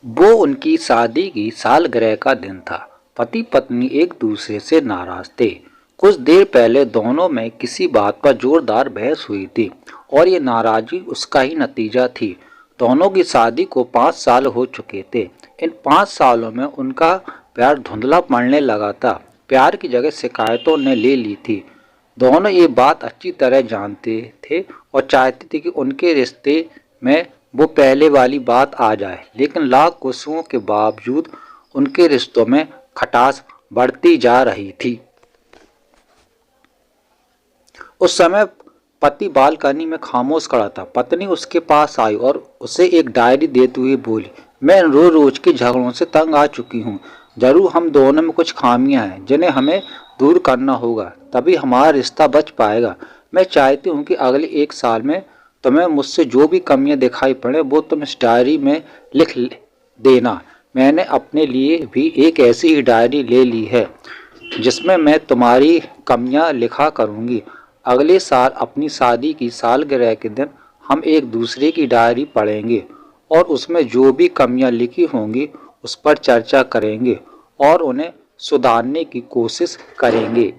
वो उनकी शादी की सालगिरह का दिन था। पति पत्नी एक दूसरे से नाराज थे। कुछ देर पहले दोनों में किसी बात पर जोरदार बहस हुई थी और ये नाराजगी उसका ही नतीजा थी। दोनों की शादी को 5 साल हो चुके थे। इन 5 सालों में उनका प्यार धुंधला पड़ने लगा था। प्यार की जगह शिकायतों ने ले ली थी। दोनों ये बात अच्छी तरह जानते थे और चाहते थे कि उनके रिश्ते में वो पहले वाली बात आ जाए, लेकिन लाख कोशिशों के बावजूद उनके रिश्तों में खटास बढ़ती जा रही थी। उस समय पति बालकनी में खामोश खड़ा था। पत्नी उसके पास आई और उसे एक डायरी देते हुए बोली, मैं रोज रोज के झगड़ों से तंग आ चुकी हूँ। जरूर हम दोनों में कुछ खामियां हैं जिन्हें हमें दूर करना होगा, तभी हमारा रिश्ता बच पाएगा। मैं चाहती हूँ कि अगले 1 साल में तुम्हें मुझसे जो भी कमियां दिखाई पड़े वो तुम इस डायरी में लिख देना। मैंने अपने लिए भी एक ऐसी ही डायरी ले ली है जिसमें मैं तुम्हारी कमियां लिखा करूँगी। अगले साल अपनी शादी की सालगिरह के दिन हम एक दूसरे की डायरी पढ़ेंगे और उसमें जो भी कमियां लिखी होंगी उस पर चर्चा करेंगे और उन्हें सुधारने की कोशिश करेंगे।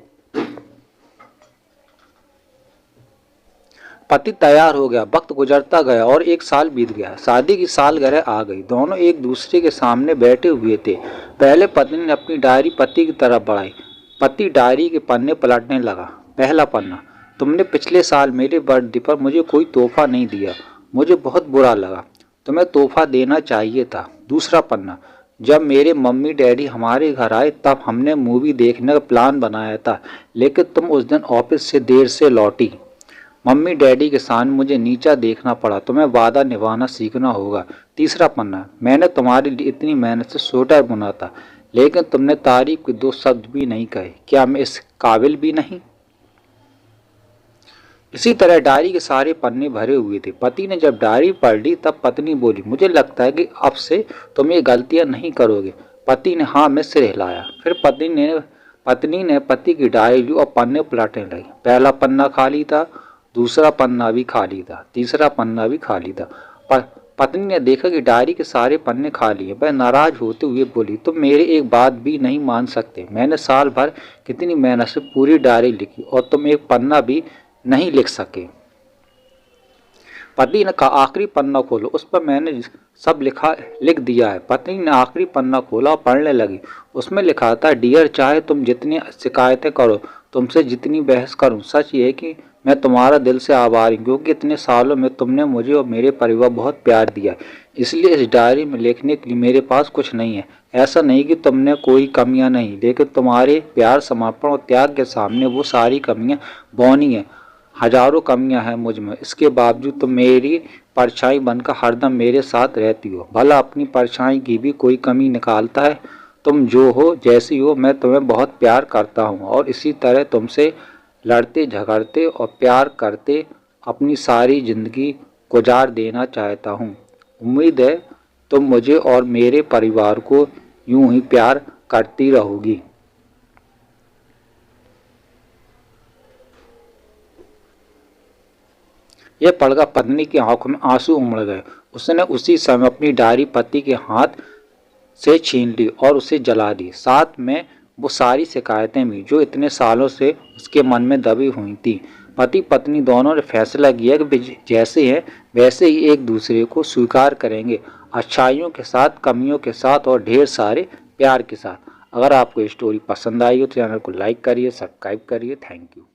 पति तैयार हो गया। वक्त गुजरता गया और 1 साल बीत गया। शादी की सालगिरह आ गई। दोनों एक दूसरे के सामने बैठे हुए थे। पहले पत्नी ने अपनी डायरी पति की तरफ बढ़ाई। पति डायरी के पन्ने पलटने लगा। पहला पन्ना, तुमने पिछले साल मेरे बर्थडे पर मुझे कोई तोहफा नहीं दिया। मुझे बहुत बुरा लगा। तुम्हें तोहफा देना चाहिए था। दूसरा पन्ना, जब मेरे मम्मी डैडी हमारे घर आए तब हमने मूवी देखने का प्लान बनाया था, लेकिन तुम उस दिन ऑफिस से देर से लौटी। मम्मी डैडी के सामने मुझे नीचा देखना पड़ा। तुम्हें वादा निभाना सीखना होगा। तीसरा पन्ना, मैंने तुम्हारे लिए इतनी मेहनत से स्वेटर बुना था, लेकिन तुमने तारीफ के 2 शब्द भी नहीं कहे। क्या मैं इस काबिल भी नहीं? इसी तरह डायरी के सारे पन्ने भरे हुए थे। पति ने जब डायरी पढ़ ली तब पत्नी बोली, मुझे लगता है कि अब से तुम ये गलतियां नहीं करोगे। पति ने हाँ में सिर हिलाया। फिर पत्नी ने पति की डायरी ली और पन्ने पलटने लगी। पहला पन्ना खाली था, दूसरा पन्ना भी खाली था, तीसरा पन्ना भी खाली था। पत्नी ने देखा कि डायरी के सारे पन्ने खाली हैं। वह नाराज होते हुए बोली, तुम मेरी एक बात भी नहीं मान सकते। मैंने साल भर कितनी मेहनत से पूरी डायरी लिखी और तुम एक पन्ना भी नहीं लिख सके। पति ने कहा, आखिरी पन्ना खोलो, उस पर मैंने सब लिख दिया है। पत्नी ने आखिरी पन्ना खोला और पढ़ने लगी। उसमें लिखा था, डियर, चाहे तुम जितनी शिकायतें करो, तुमसे जितनी बहस करूं, सच ये है कि मैं तुम्हारा दिल से आभारी हूं, क्योंकि इतने सालों में तुमने मुझे और मेरे परिवार बहुत प्यार दिया। इसलिए इस डायरी में लिखने के लिए मेरे पास कुछ नहीं है। ऐसा नहीं कि तुमने कोई कमियां नहीं, लेकिन तुम्हारे प्यार, समर्पण और त्याग के सामने वो सारी कमियां बौनी हैं। हजारों कमियां हैं मुझ में, इसके बावजूद तुम मेरी परछाई बनकर हरदम मेरे साथ रहती हो। भला अपनी परछाई की भी कोई कमी निकालता है? तुम जो हो, जैसी हो, मैं तुम्हें बहुत प्यार करता हूँ और इसी तरह तुमसे लड़ते झगड़ते और प्यार करते अपनी सारी जिंदगी गुजार देना चाहता हूँ। उम्मीद है तुम मुझे और मेरे परिवार को यूं ही प्यार करती रहोगी। यह पढ़कर पत्नी की आंखों में आंसू उमड़ गए। उसने उसी समय अपनी डायरी पति के हाथ से छीन ली और उसे जला दी। साथ में वो सारी शिकायतें भी जो इतने सालों से उसके मन में दबी हुई थी। पति पत्नी दोनों ने फैसला किया कि जैसे हैं वैसे ही एक दूसरे को स्वीकार करेंगे, अच्छाइयों के साथ, कमियों के साथ और ढेर सारे प्यार के साथ। अगर आपको ये स्टोरी पसंद आई हो तो चैनल को लाइक करिए, सब्सक्राइब करिए। Thank you.